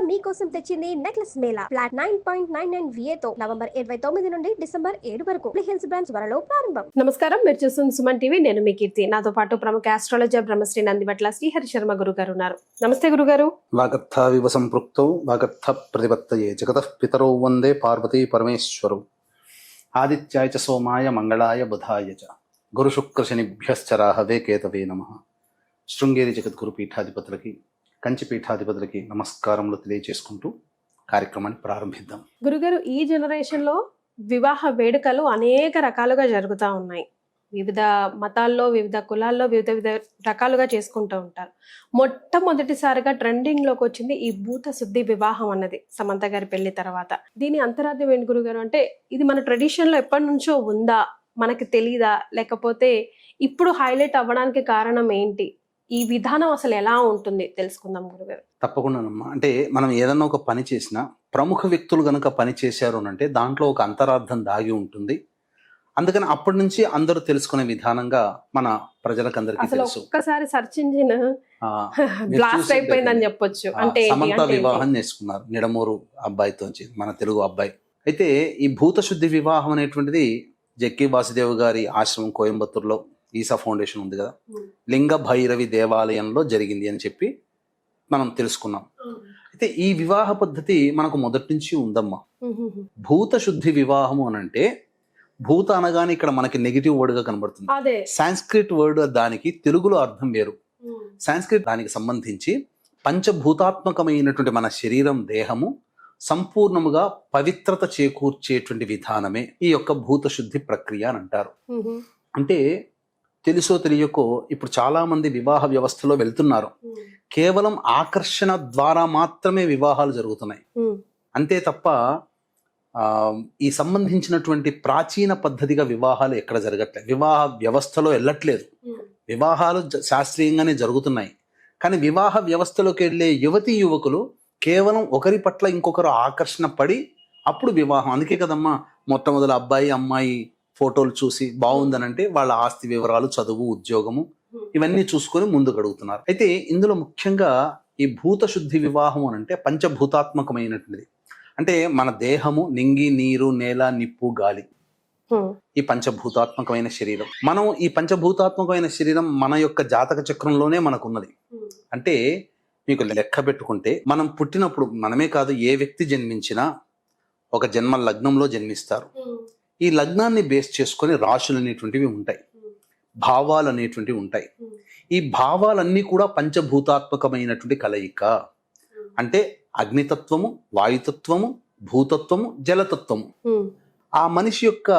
మీకోసం తెచ్చింది necklace Mela flat 9.99 VA తో నవంబర్ 29 నుండి డిసెంబర్ 7 వరకు హిల్స్ బ్రాంచ్ త్వరలో ప్రారంభం. నమస్కారం, మీరు చూస్తున్న సుమన్ టీవీ. నేను మీ కీర్తి. నాతో పాటు ప్రముఖ ఆస్ట్రాలజర్ బ్రహ్మశ్రీ నందివట్ల శ్రీహరి శర్మ గురుగారు ఉన్నారు. నమస్తే గురుగారు. వాగర్థావివ సంపృక్తౌ వాగర్థ ప్రతిపత్తయే జగతః పితరౌ వందే పార్వతీ పరమేశ్వరౌ ఆదిత్యాయ చ సోమాయ మంగళాయ బుధాయ చ గురు శుక్ర శనిభ్యశ్చ రాహవే కేతవే నమః. శృంగేరి జగద్గురు పీఠాధిపతులకి, కంచి పీఠాధిపతులకి నమస్కారములు తెలియజేసుకుంటూ కార్యక్రమాన్ని ప్రారంభిద్దాం. గురుగారు, ఈ జనరేషన్ లో వివాహ వేడుకలు అనేక రకాలుగా జరుగుతూ ఉన్నాయి. వివిధ మతాల్లో, వివిధ కులాల్లో వివిధ రకాలుగా చేసుకుంటూ ఉంటారు. మొట్టమొదటిసారిగా ట్రెండింగ్ లోకి వచ్చింది ఈ భూత శుద్ధి వివాహం అన్నది సమంత గారి పెళ్లి తర్వాత. దీని అంతరార్థం ఏంటి గురుగారు? అంటే ఇది మన ట్రెడిషన్ లో ఎప్పటి నుంచో ఉందా, మనకి తెలీదా, లేకపోతే ఇప్పుడు హైలైట్ అవ్వడానికి కారణం ఏంటి? ఈ విధానం అసలు ఎలా ఉంటుంది తెలుసుకుందాం గురుగారు. తప్పకుండానమ్మా. అంటే మనం ఏదన్నా ఒక పని చేసినా, ప్రముఖ వ్యక్తులు గనక పని చేశారు అంటే దాంట్లో ఒక అంతరార్థం దాగి ఉంటుంది. అందుకని అప్పటి నుంచి అందరూ తెలుసుకునే విధానంగా మన ప్రజలకందరికీ తెలుసు. ఒక్కసారి సర్చ్ ఇంజిన్ బ్లాస్ట్ అయిపోయిందని చెప్పొచ్చు. అంటే సమంత వివాహం చేసుకున్నారు నిడమూరు అబ్బాయితో, మన తెలుగు అబ్బాయి. అయితే ఈ భూత శుద్ధి వివాహం అనేటువంటిది జక్కి వాసుదేవ్ గారి ఆశ్రమం కోయంబత్తూరులో ఈసా ఫౌండేషన్ ఉంది కదా, లింగ భైరవి దేవాలయంలో జరిగింది అని చెప్పి మనం తెలుసుకున్నాం. అయితే ఈ వివాహ పద్ధతి మనకు మొదటి నుంచి ఉందమ్మా. భూత శుద్ధి వివాహము అని అంటే, భూత అనగానే ఇక్కడ మనకి నెగిటివ్ వర్డ్ గా కనబడుతుంది. సాంస్క్రిట్ వర్డ్ దానికి తెలుగులో అర్థం వేరు. సాంస్క్రిట్ దానికి సంబంధించి పంచభూతాత్మకమైనటువంటి మన శరీరం, దేహము సంపూర్ణముగా పవిత్రత చేకూర్చేటువంటి విధానమే ఈ యొక్క భూత శుద్ధి ప్రక్రియ అని అంటారు. అంటే తెలుసో తెలియకో ఇప్పుడు చాలా మంది వివాహ వ్యవస్థలో వెళ్తున్నారు. కేవలం ఆకర్షణ ద్వారా మాత్రమే వివాహాలు జరుగుతున్నాయి. అంతే తప్ప ఈ సంబంధించినటువంటి ప్రాచీన పద్ధతిగా వివాహాలు ఎక్కడ జరగట్లేదు. వివాహ వ్యవస్థలో వెళ్ళట్లేదు. వివాహాలు శాస్త్రీయంగానే జరుగుతున్నాయి. కానీ వివాహ వ్యవస్థలోకి వెళ్ళే యువతీ యువకులు కేవలం ఒకరి పట్ల ఇంకొకరు ఆకర్షణ పడి అప్పుడు వివాహం. అందుకే కదమ్మా మొట్టమొదటి అబ్బాయి అమ్మాయి ఫోటోలు చూసి బాగుందనంటే వాళ్ళ ఆస్తి వివరాలు, చదువు, ఉద్యోగము ఇవన్నీ చూసుకొని ముందుకు అడుగుతున్నారు. అయితే ఇందులో ముఖ్యంగా ఈ భూత శుద్ధి వివాహం అని అంటే పంచభూతాత్మకమైనటువంటిది. అంటే మన దేహము, నింగి, నీరు, నేల, నిప్పు, గాలి, ఈ పంచభూతాత్మకమైన శరీరం. మనం ఈ పంచభూతాత్మకమైన శరీరం మన యొక్క జాతక చక్రంలోనే మనకున్నది. అంటే మీకు లెక్క పెట్టుకుంటే మనం పుట్టినప్పుడు మనమే కాదు, ఏ వ్యక్తి జన్మించినా ఒక జన్మ లగ్నంలో జన్మిస్తారు. ఈ లగ్నాన్ని బేస్ చేసుకొని రాశులు అనేటువంటివి ఉంటాయి, భావాలు అనేటువంటివి ఉంటాయి. ఈ భావాలన్నీ కూడా పంచభూతాత్మకమైనటువంటి కలయిక. అంటే అగ్నితత్వము, వాయుతత్వము, భూతత్వము, జలతత్వము. ఆ మనిషి యొక్క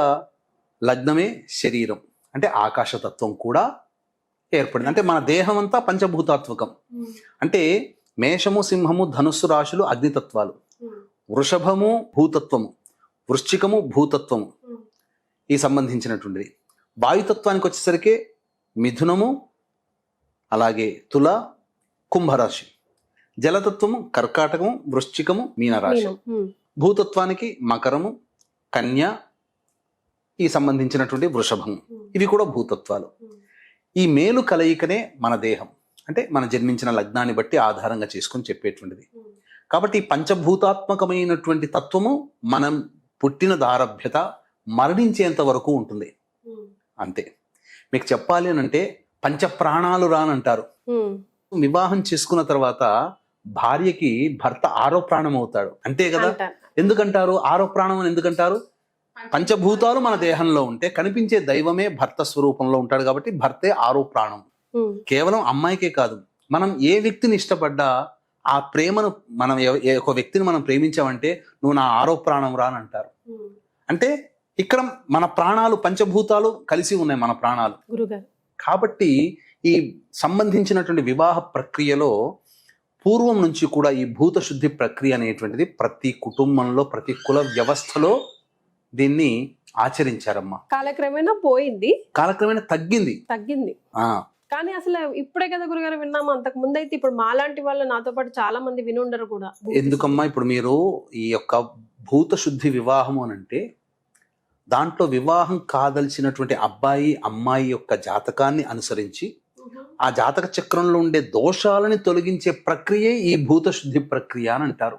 లగ్నమే శరీరం. అంటే ఆకాశతత్వం కూడా ఏర్పడింది. అంటే మన దేహం అంతా పంచభూతాత్మకం. అంటే మేషము, సింహము, ధనుస్సు రాశులు అగ్నితత్వాలు, వృషభము భూతత్వము, వృశ్చికము భూతత్వము ఈ సంబంధించినటువంటిది. వాయుతత్వానికి వచ్చేసరికి మిథునము, అలాగే తుల, కుంభరాశి. జలతత్వము కర్కాటకము, వృశ్చికము, మీనరాశి. భూతత్వానికి మకరము, కన్య, ఈ సంబంధించినటువంటి వృషభము. ఇవి కూడా భూతత్వాలు. ఈ మేలు కలయికనే మన దేహం. అంటే మన జన్మించిన లగ్నాన్ని బట్టి ఆధారంగా చేసుకొని చెప్పేటువంటిది. కాబట్టి పంచభూతాత్మకమైనటువంటి తత్వము మనం పుట్టిన దారభ్యత మరణించేంత వరకు ఉంటుంది. అంతే. మీకు చెప్పాలి అని అంటే పంచప్రాణాలు రానంటారు. వివాహం చేసుకున్న తర్వాత భార్యకి భర్త ఆరో ప్రాణం అవుతాడు. అంతే కదా? ఎందుకంటారు ఆరో ప్రాణం అని? ఎందుకంటారు? పంచభూతాలు మన దేహంలో ఉంటే కనిపించే దైవమే భర్త స్వరూపంలో ఉంటాడు కాబట్టి భర్తే ఆరో ప్రాణం. కేవలం అమ్మాయికే కాదు, మనం ఏ వ్యక్తిని ఇష్టపడ్డా ఆ ప్రేమను, మనం ఒక వ్యక్తిని మనం ప్రేమించామంటే నువ్వు నా ఆరో ప్రాణం రా అని అంటారు. అంటే ఇక్కడ మన ప్రాణాలు, పంచభూతాలు కలిసి ఉన్నాయి మన ప్రాణాలు. కాబట్టి ఈ సంబంధించినటువంటి వివాహ ప్రక్రియలో పూర్వం నుంచి కూడా ఈ భూత శుద్ధి ప్రక్రియ అనేటువంటిది ప్రతి కుటుంబంలో, ప్రతి కుల వ్యవస్థలో దీన్ని ఆచరించారమ్మా. కాలక్రమేణా పోయింది, కాలక్రమేణా తగ్గింది. కానీ అసలు ఇప్పుడే కదా గురుగారు విన్నాము. అంతకు ముందు అయితే ఇప్పుడు మాలాంటి వాళ్ళు, నాతో పాటు చాలా మంది వినుండరు కూడా. ఎందుకమ్మా? ఇప్పుడు మీరు ఈ యొక్క భూత శుద్ధి వివాహం అని అంటే దాంట్లో వివాహం కాదలిచినటువంటి అబ్బాయి అమ్మాయి యొక్క జాతకాన్ని అనుసరించి ఆ జాతక చక్రంలో ఉండే దోషాలని తొలగించే ప్రక్రియే ఈ భూత శుద్ధి ప్రక్రియ అని అంటారు.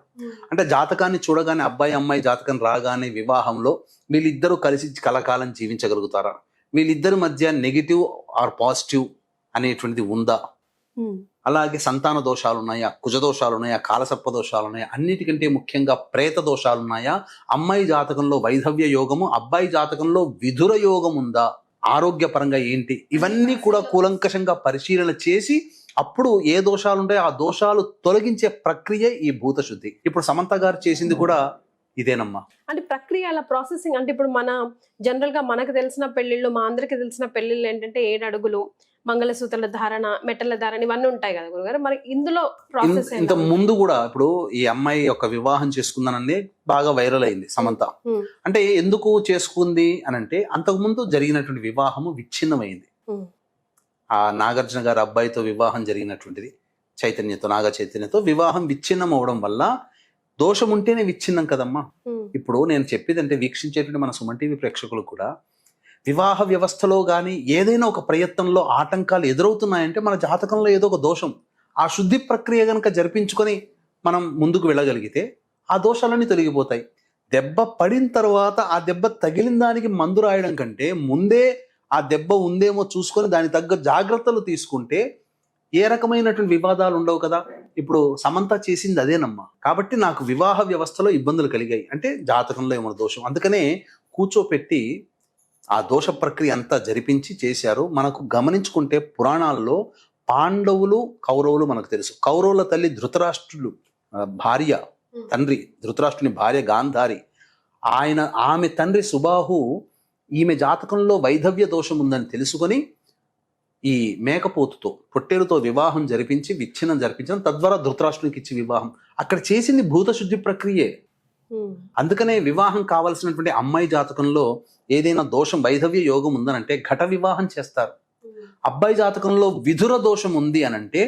అంటే జాతకాన్ని చూడగానే అబ్బాయి అమ్మాయి జాతకం రాగానే వివాహంలో వీళ్ళిద్దరూ కలిసి కలకాలం జీవించగలుగుతారా, వీళ్ళిద్దరి మధ్య నెగిటివ్ ఆర్ పాజిటివ్ అనేటువంటిది ఉందా, అలాగే సంతాన దోషాలు ఉన్నాయా, కుజ దోషాలు ఉన్నాయా, కాలసర్ప దోషాలు ఉన్నాయా, అన్నిటికంటే ముఖ్యంగా ప్రేత దోషాలు ఉన్నాయా, అమ్మాయి జాతకంలో వైధవ్య యోగము, అబ్బాయి జాతకంలో విధుర యోగం ఉందా, ఆరోగ్యపరంగా ఏంటి, ఇవన్నీ కూడా కూలంకషంగా పరిశీలన చేసి అప్పుడు ఏ దోషాలు ఉంటాయో ఆ దోషాలు తొలగించే ప్రక్రియ ఈ భూత శుద్ధి. ఇప్పుడు సమంత గారు చేసింది కూడా ఇదేనమ్మా. అంటే ప్రక్రియ అలా ప్రాసెసింగ్ అంటే ఇప్పుడు మన జనరల్ గా మనకు తెలిసిన పెళ్లిళ్ళు, మా అందరికి తెలిసిన పెళ్లిళ్ళు ఏంటంటే 7 అడుగులు, మంగళసూత్రాల ధారణ, మెట్టల ధారణ ఇవన్నీ ఉంటాయి కదా గురుగారు. మరి ఇందులో ప్రాసెస్ ఇంత ముందు కూడా ఇప్పుడు ఈ అమ్మాయి యొక్క వివాహం చేసుకుందానని బాగా వైరల్ అయింది సమంత. అంటే ఎందుకు చేసుకుంది అని అంటే అంతకుముందు జరిగినటువంటి వివాహము విచ్ఛిన్నమైంది. ఆ నాగార్జున గారి అబ్బాయితో వివాహం జరిగినటువంటిది చైతన్యతో, నాగ చైతన్యతో వివాహం విచ్ఛిన్నం అవడం వల్ల దోషం ఉంటేనే విచ్ఛిన్నం కదమ్మా. ఇప్పుడు నేను చెప్పేదంటే వీక్షించేటువంటి మన సుమన్ టీవీ ప్రేక్షకులు కూడా వివాహ వ్యవస్థలో కానీ ఏదైనా ఒక ప్రయత్నంలో ఆటంకాలు ఎదురవుతున్నాయంటే మన జాతకంలో ఏదో ఒక దోషం. ఆ శుద్ధి ప్రక్రియ కనుక జరిపించుకొని మనం ముందుకు వెళ్ళగలిగితే ఆ దోషాలన్నీ తొలగిపోతాయి. దెబ్బ పడిన తర్వాత ఆ దెబ్బ తగిలిన దానికి మందు రాయడం కంటే ముందే ఆ దెబ్బ ఉందేమో చూసుకొని దాని తగ్గ జాగ్రత్తలు తీసుకుంటే ఏ రకమైనటువంటి వివాదాలు ఉండవు కదా. ఇప్పుడు సమంత చేసింది అదేనమ్మా. కాబట్టి నాకు వివాహ వ్యవస్థలో ఇబ్బందులు కలిగాయి అంటే జాతకంలో ఏమైనా దోషం, అందుకనే కూర్చోపెట్టి ఆ దోష ప్రక్రియ అంతా జరిపించి చేశారు. మనకు గమనించుకుంటే పురాణాల్లో పాండవులు కౌరవులు మనకు తెలుసు. కౌరవుల తల్లి ధృతరాష్ట్రుడు భార్య, తండ్రి ధృతరాష్ట్రుని భార్య గాంధారి, ఆమె తండ్రి సుబాహు ఈమె జాతకంలో వైధవ్య దోషం ఉందని తెలుసుకొని ఈ మేకపోతుతో పొట్టేలుతో వివాహం జరిపించి విచ్ఛిన్నం జరిపించడం, తద్వారా ధృతరాష్ట్రునికి ఇచ్చి వివాహం అక్కడ చేసింది భూత శుద్ధి ప్రక్రియే. అందుకనే వివాహం కావాల్సినటువంటి అమ్మాయి జాతకంలో ఏదైనా దోషం వైధవ్య యోగం ఉందనంటే ఘట వివాహం చేస్తారు. అబ్బాయి జాతకంలో విధుర దోషం ఉంది అనంటే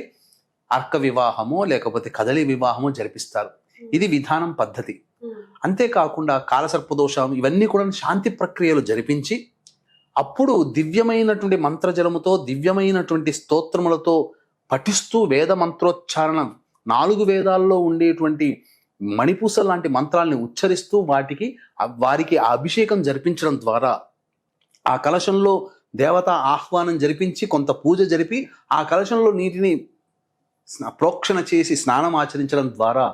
అర్క వివాహమో లేకపోతే కదలి వివాహమో జరిపిస్తారు. ఇది విధానం, పద్ధతి. అంతేకాకుండా కాలసర్పదోషం ఇవన్నీ కూడా శాంతి ప్రక్రియలు జరిపించి అప్పుడు దివ్యమైనటువంటి మంత్రజలముతో దివ్యమైనటువంటి స్తోత్రములతో పఠిస్తూ వేద మంత్రోచ్చారణ 4 వేదాల్లో ఉండేటువంటి మణిపూస లాంటి మంత్రాల్ని ఉచ్చరిస్తూ వారికి అభిషేకం జరిపించడం ద్వారా ఆ కలశంలో దేవత ఆహ్వానం జరిపించి కొంత పూజ జరిపి ఆ కలశంలో నీటిని ప్రోక్షణ చేసి స్నానం ఆచరించడం ద్వారా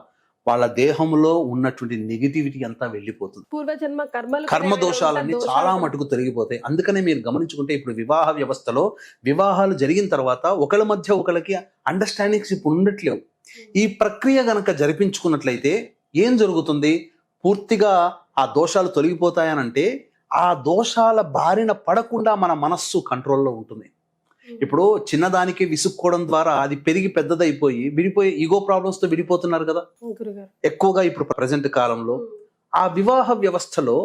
వాళ్ళ దేహంలో ఉన్నటువంటి నెగిటివిటీ అంతా వెళ్ళిపోతుంది. పూర్వజన్మ కర్మ దోషాలన్నీ చాలా మటుకు తొలగిపోతాయి. అందుకనే మీరు గమనించుకుంటే ఇప్పుడు వివాహ వ్యవస్థలో వివాహాలు జరిగిన తర్వాత ఒకళ్ళ మధ్య ఒకళ్ళకి అండర్స్టాండింగ్స్ ఇప్పుడు ఉండట్లేవు. ఈ ప్రక్రియ గనక జరిపించుకున్నట్లయితే ఏం జరుగుతుంది, పూర్తిగా ఆ దోషాలు తొలగిపోతాయనంటే ఆ దోషాల బారిన పడకుండా మన మనస్సు కంట్రోల్లో ఉంటుంది. ఇప్పుడు చిన్నదానికి విసుక్కోవడం ద్వారా అది పెరిగి పెద్దదైపోయి విడిపోయి ఈగో ప్రాబ్లమ్స్ తో విడిపోతున్నారు కదా ఎక్కువగా ఇప్పుడు ప్రజెంట్ కాలంలో. ఆ వివాహ వ్యవస్థలో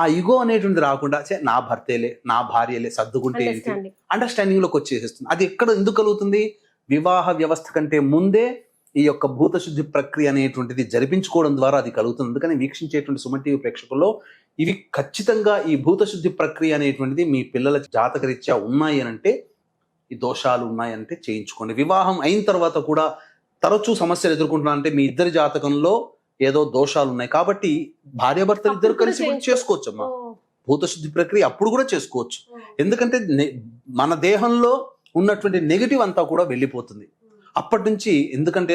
ఆ ఈగో అనేటువంటి రాకుండా నా భర్తేలే నా భార్యలే సర్దుకుంటే ఏంటి అండర్స్టాండింగ్ లోకి వచ్చేసేస్తుంది. అది ఎక్కడ ఎందుకు కలుగుతుంది, వివాహ వ్యవస్థ కంటే ముందే ఈ యొక్క భూత శుద్ధి ప్రక్రియ అనేటువంటిది జరిపించుకోవడం ద్వారా అది కలుగుతుంది. అందుకని వీక్షించేటువంటి సుమన్ టీవీ ప్రేక్షకుల్లో ఇవి ఖచ్చితంగా ఈ భూత శుద్ధి ప్రక్రియ అనేటువంటిది మీ పిల్లల జాతకరీత్యా ఉన్నాయి అనంటే, ఈ దోషాలు ఉన్నాయంటే చేయించుకోండి. వివాహం అయిన తర్వాత కూడా తరచూ సమస్యలు ఎదుర్కొంటున్నారంటే మీ ఇద్దరి జాతకంలో ఏదో దోషాలు ఉన్నాయి. కాబట్టి భార్యాభర్తలు ఇద్దరు కలిసి చేసుకోవచ్చు అమ్మా భూత శుద్ధి ప్రక్రియ, అప్పుడు కూడా చేసుకోవచ్చు. ఎందుకంటే మన దేహంలో ఉన్నటువంటి నెగిటివ్ అంతా కూడా వెళ్ళిపోతుంది అప్పటి నుంచి. ఎందుకంటే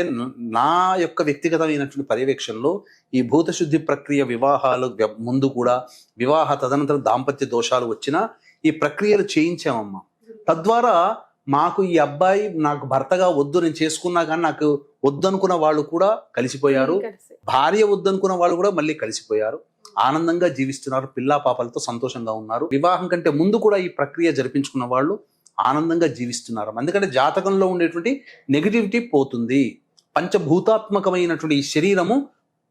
నా యొక్క వ్యక్తిగతమైనటువంటి పర్యవేక్షణలో ఈ భూత శుద్ధి ప్రక్రియ వివాహాలు ముందు కూడా వివాహ తదనంతరం దాంపత్య దోషాలు వచ్చినా ఈ ప్రక్రియలు చేయించామమ్మా. తద్వారా మాకు ఈ అబ్బాయి నాకు భర్తగా వద్దు, నేను చేసుకున్నా కానీ నాకు వద్దనుకున్న వాళ్ళు కూడా కలిసిపోయారు, భార్య వద్దనుకున్న వాళ్ళు కూడా మళ్ళీ కలిసిపోయారు, ఆనందంగా జీవిస్తున్నారు, పిల్లా పాపలతో సంతోషంగా ఉన్నారు. వివాహం కంటే ముందు కూడా ఈ ప్రక్రియ జరిపించుకున్న వాళ్ళు ఆనందంగా జీవిస్తున్నారు. ఎందుకంటే జాతకంలో ఉండేటువంటి నెగిటివిటీ పోతుంది, పంచభూతాత్మకమైనటువంటి ఈ శరీరము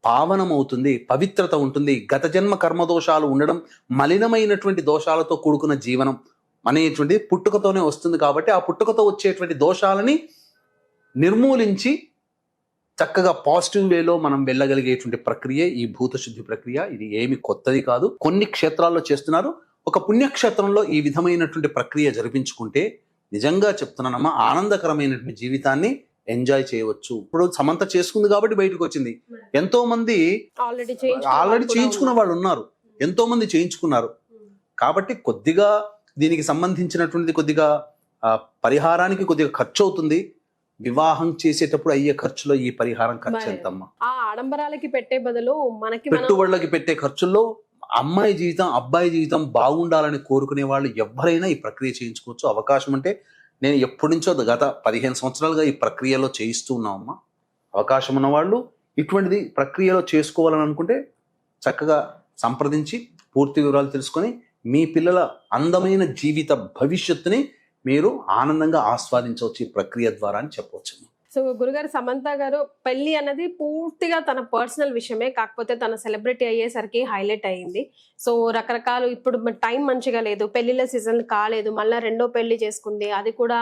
పావనమవుతుంది, పవిత్రత ఉంటుంది. గత జన్మ కర్మదోషాలు ఉండడం, మలినమైనటువంటి దోషాలతో కూడుకున్న జీవనం అనేటువంటి పుట్టుకతోనే వస్తుంది. కాబట్టి ఆ పుట్టుకతో వచ్చేటువంటి దోషాలని నిర్మూలించి చక్కగా పాజిటివ్ వేలో మనం వెళ్ళగలిగేటువంటి ప్రక్రియ ఈ భూత శుద్ధి ప్రక్రియ. ఇది ఏమి కొత్తది కాదు, కొన్ని క్షేత్రాల్లో చేస్తున్నారు. ఒక పుణ్యక్షేత్రంలో ఈ విధమైనటువంటి ప్రక్రియ జరిపించుకుంటే నిజంగా చెప్తున్నానమ్మా, ఆనందకరమైనటువంటి జీవితాన్ని ఎంజాయ్ చేయవచ్చు. ఇప్పుడు సమంత చేసుకుంది కాబట్టి బయటకు వచ్చింది. ఎంతో మంది ఆల్రెడీ చేయించుకున్న వాళ్ళు ఉన్నారు, ఎంతో మంది చేయించుకున్నారు. కాబట్టి కొద్దిగా దీనికి సంబంధించినటువంటిది కొద్దిగా పరిహారానికి కొద్దిగా ఖర్చు అవుతుంది. వివాహం చేసేటప్పుడు అయ్యే ఖర్చులో ఈ పరిహారం ఖర్చు ఎంతమ్మా? ఆ ఆడంబరాలకి పెట్టే బదులు మనకి పెట్టుబడులకి పెట్టే ఖర్చుల్లో అమ్మాయి జీవితం అబ్బాయి జీవితం బాగుండాలని కోరుకునే వాళ్ళు ఎవరైనా ఈ ప్రక్రియ చేయించుకోవచ్చు. అవకాశం అంటే నేను ఎప్పటి నుంచో గత 15 సంవత్సరాలుగా ఈ ప్రక్రియలో చేయిస్తూ ఉన్నామమ్మా. అవకాశం ఉన్న వాళ్ళు ఇటువంటిది ప్రక్రియలో చేసుకోవాలని అనుకుంటే చక్కగా సంప్రదించి పూర్తి వివరాలు తెలుసుకొని మీ పిల్లల అందమైన జీవిత భవిష్యత్తుని మీరు ఆనందంగా ఆస్వాదించవచ్చు ఈ ప్రక్రియ ద్వారా అని చెప్పవచ్చు. సో గురుగారు, సమంత గారు పెళ్లి అన్నది పూర్తిగా తన పర్సనల్ విషయమే, కాకపోతే తన సెలబ్రిటీ అయ్యేసరికి హైలైట్ అయ్యింది. సో రకరకాలు ఇప్పుడు టైం మంచిగా లేదు, పెళ్లిళ్ళ సీజన్ కాలేదు, మళ్ళీ రెండో పెళ్లి చేసుకుంది, అది కూడా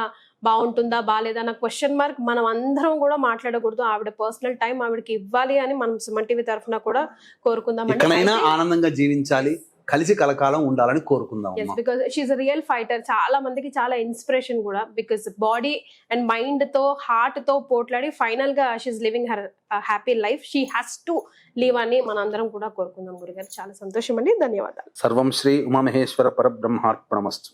బాగుంటుందా బాగాలేదా అన్న క్వశ్చన్ మార్క్ మనం అందరం కూడా మాట్లాడకూడదు. ఆవిడ పర్సనల్ టైం ఆవిడకి ఇవ్వాలి అని మనం సుమన్ టీవీ తరఫున కూడా కోరుకుందాం. ఎక్కడైనా ఆనందంగా జీవించాలి, కలిసి కలకాలం ఉండాలని కోరుకుందాం. Because she's a real fighter. చాలా మందికి చాలా ఇన్స్పిరేషన్ కూడా. బికాస్ బాడీ అండ్ మైండ్ తో హార్ట్ తో పోట్లాడి ఫైనల్ గా she's living her happy life. She has to live అని మనందరం కూడా కోరుకుందాం. గురుగారు చాలా సంతోషం అండి, ధన్యవాదాలు. సర్వం శ్రీ ఉమామహేశ్వర పరబ్రహ్మార్పణమస్తు.